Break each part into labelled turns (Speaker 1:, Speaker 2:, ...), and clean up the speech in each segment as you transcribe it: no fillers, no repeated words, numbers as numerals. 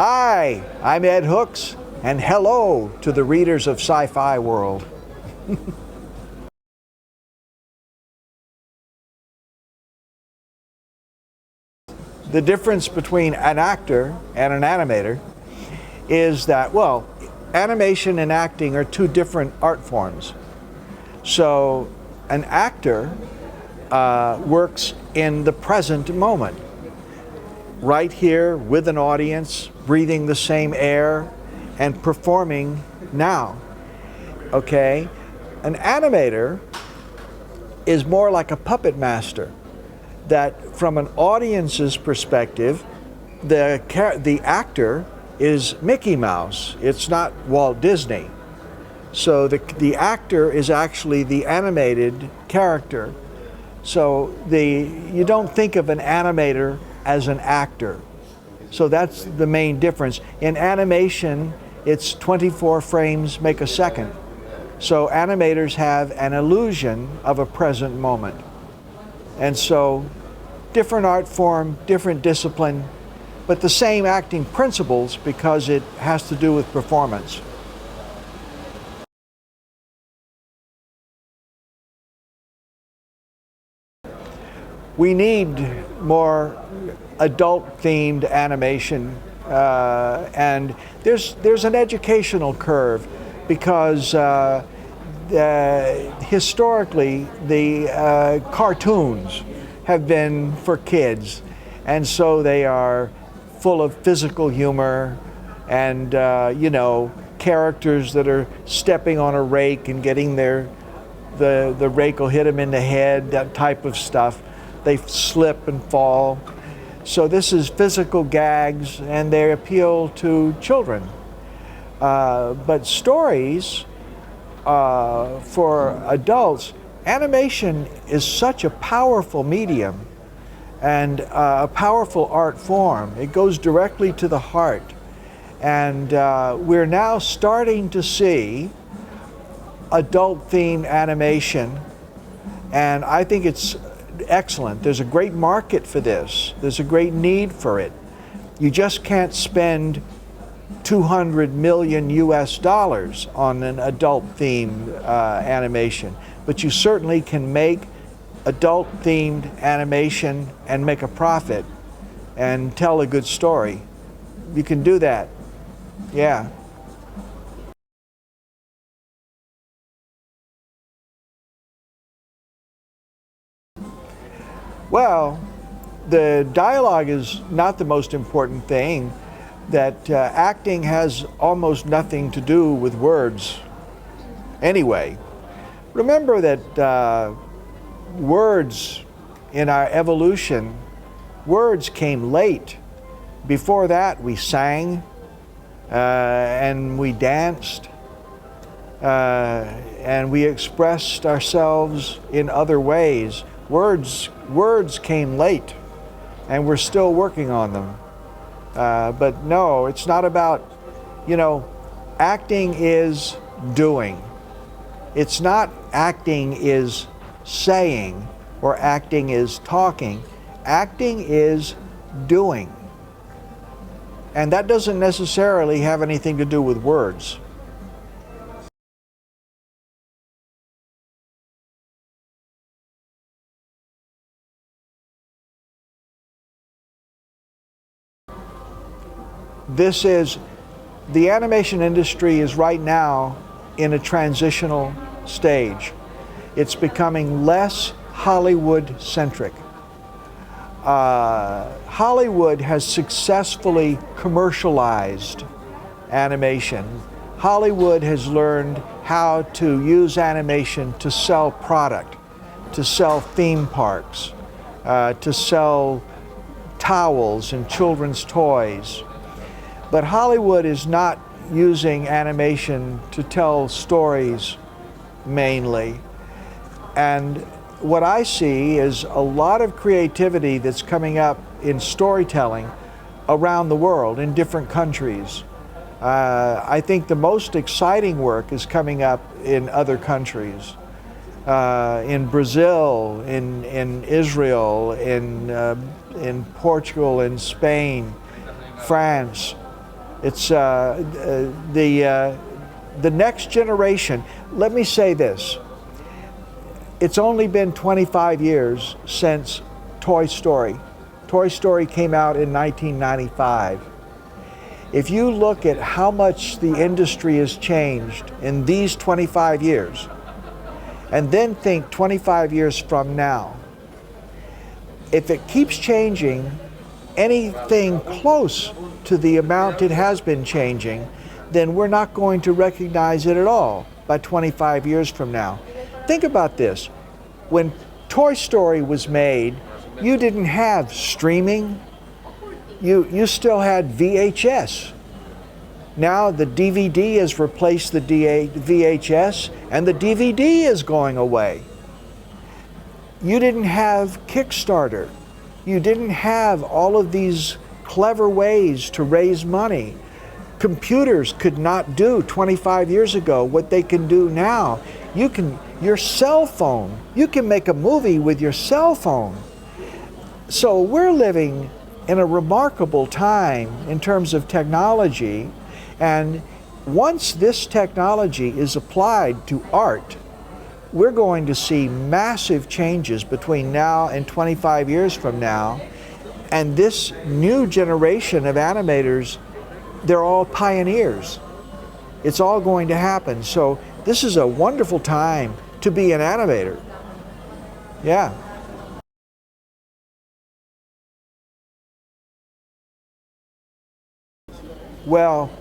Speaker 1: Hi, I'm Ed Hooks, and hello to the readers of Scifiworld. The difference between an actor and an animator is that, well, animation and acting are two different art forms. So an actor works in the present moment, right here with an audience, breathing the same air and performing now, okay? An animator is more like a puppet master, that from an audience's perspective, the actor is Mickey Mouse. It's not Walt Disney. So the actor is actually the animated character. So you don't think of an animator as an actor. So that's the main difference. In animation, it's 24 frames make a second. So animators have an illusion of a present moment. And so different art form, different discipline, but the same acting principles because it has to do with performance. We need more adult-themed animation, and there's an educational curve because historically the cartoons have been for kids, and so they are full of physical humor and you know, characters that are stepping on a rake and getting the rake will hit them in the head, that type of stuff. They slip and fall. So this is physical gags, and they appeal to children. But stories for adults, animation is such a powerful medium and a powerful art form. It goes directly to the heart. And we're now starting to see adult-themed animation, and I think it's excellent. There's a great market for this. There's a great need for it. You just can't spend 200 million US dollars on an adult-themed animation, but you certainly can make adult-themed animation and make a profit and tell a good story. You can do that. Yeah. Well, the dialogue is not the most important thing. That acting has almost nothing to do with words. Anyway, remember that words in our evolution, words came late. Before that, we sang and we danced and we expressed ourselves in other ways. Words came late, and we're still working on them. But no, it's not about, you know, acting is doing. It's not acting is saying or acting is talking. Acting is doing. And that doesn't necessarily have anything to do with words. The animation industry is right now in a transitional stage. It's becoming less Hollywood-centric. Hollywood has successfully commercialized animation. Hollywood has learned how to use animation to sell product, to sell theme parks, to sell towels and children's toys. But Hollywood is not using animation to tell stories mainly. And what I see is a lot of creativity that's coming up in storytelling around the world in different countries. I think the most exciting work is coming up in other countries. In Brazil, in Israel, in Portugal, in Spain, France. It's the next generation. Let me say this. It's only been 25 years since Toy Story. Toy Story came out in 1995. If you look at how much the industry has changed in these 25 years, and then think 25 years from now, if it keeps changing anything close to the amount it has been changing, then we're not going to recognize it at all by 25 years from now. Think about this. When Toy Story was made, you didn't have streaming. You still had VHS. Now the DVD has replaced the VHS, and the DVD is going away. You didn't have Kickstarter. You didn't have all of these clever ways to raise money. Computers could not do 25 years ago what they can do now. Your cell phone, you can make a movie with your cell phone. So we're living in a remarkable time in terms of technology, and once this technology is applied to art, we're going to see massive changes between now and 25 years from now. And this new generation of animators, they're all pioneers. It's all going to happen. So this is a wonderful time to be an animator. Yeah. Well,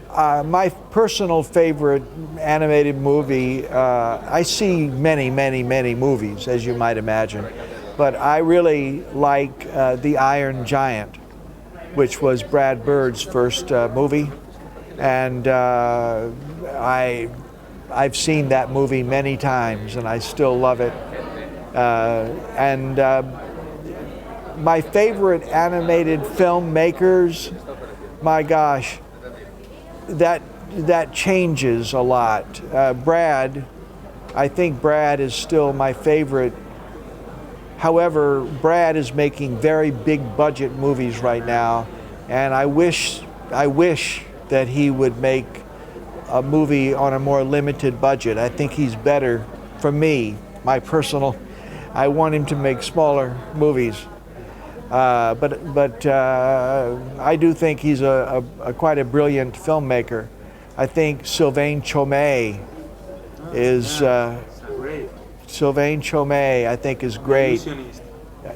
Speaker 1: my personal favorite animated movie, I see many movies, as you might imagine, but I really like The Iron Giant, which was Brad Bird's first movie, and I've seen that movie many times, and I still love it. My favorite animated filmmakers, my gosh, that changes a lot. Brad, I think Brad is still my favorite. However, Brad is making very big budget movies right now, and I wish that he would make a movie on a more limited budget. I think he's better, for me, my personal, I want him to make smaller movies. But I do think he's quite a brilliant filmmaker. I think Sylvain Chomet is I think is great.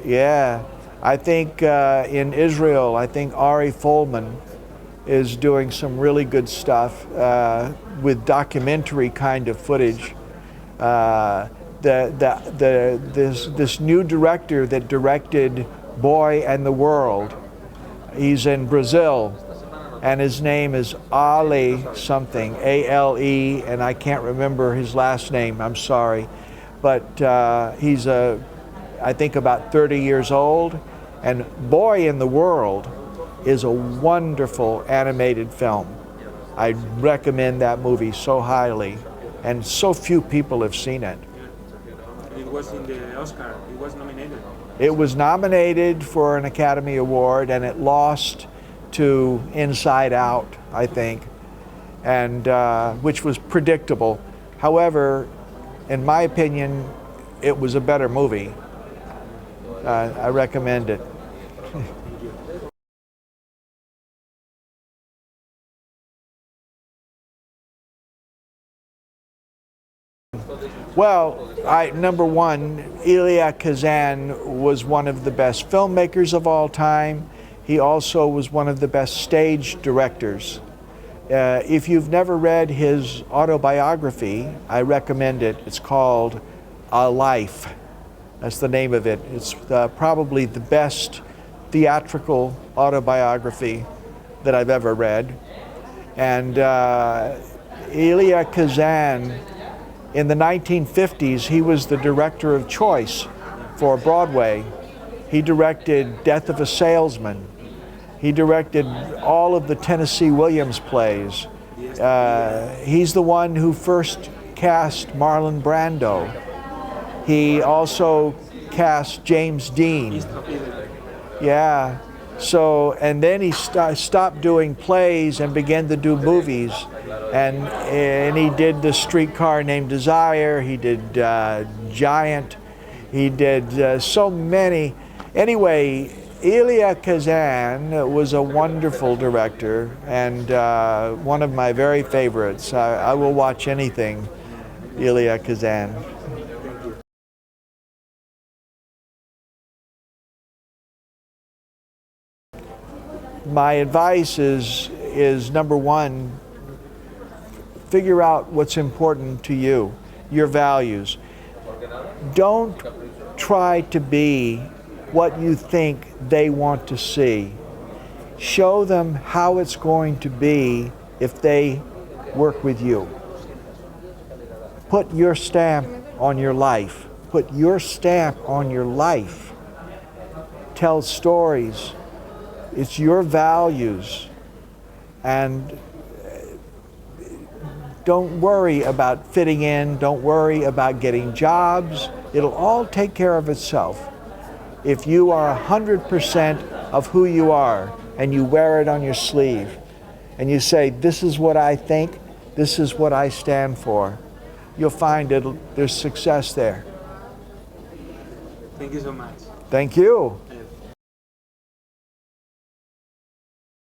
Speaker 1: Yeah, I think in Israel, I think Ari Folman is doing some really good stuff with documentary kind of footage. This new director that directed Boy and the World, he's in Brazil, and his name is Ali something, A-L-E, and I can't remember his last name, I'm sorry. But he's I think about 30 years old, and Boy in the World is a wonderful animated film. I recommend that movie so highly, and so few people have seen it.
Speaker 2: It was in the Oscar, it was nominated.
Speaker 1: It was nominated for an Academy Award, and it lost to Inside Out, I think, and which was predictable. However, in my opinion, it was a better movie. I recommend it. Well, number one, Elia Kazan was one of the best filmmakers of all time. He also was one of the best stage directors. If you've never read his autobiography, I recommend it. It's called A Life. That's the name of it. It's probably the best theatrical autobiography that I've ever read. And Elia Kazan, in the 1950s, he was the director of choice for Broadway. He directed Death of a Salesman. He directed all of the Tennessee Williams plays. He's the one who first cast Marlon Brando. He also cast James Dean. Yeah, So, and then he stopped doing plays and began to do movies. And he did The Streetcar Named Desire, he did Giant, he did so many. Anyway, Elia Kazan was a wonderful director and one of my very favorites. I will watch anything Elia Kazan. My advice is number one, figure out what's important to you, your values. Don't try to be what you think they want to see. Show them how it's going to be if they work with you. Put your stamp on your life. Put your stamp on your life. Tell stories. It's your values. And don't worry about fitting in. Don't worry about getting jobs. It'll all take care of itself. If you are 100% of who you are and you wear it on your sleeve and you say, this is what I think, this is what I stand for, you'll find there's success there.
Speaker 2: Thank you so much.
Speaker 1: Thank you.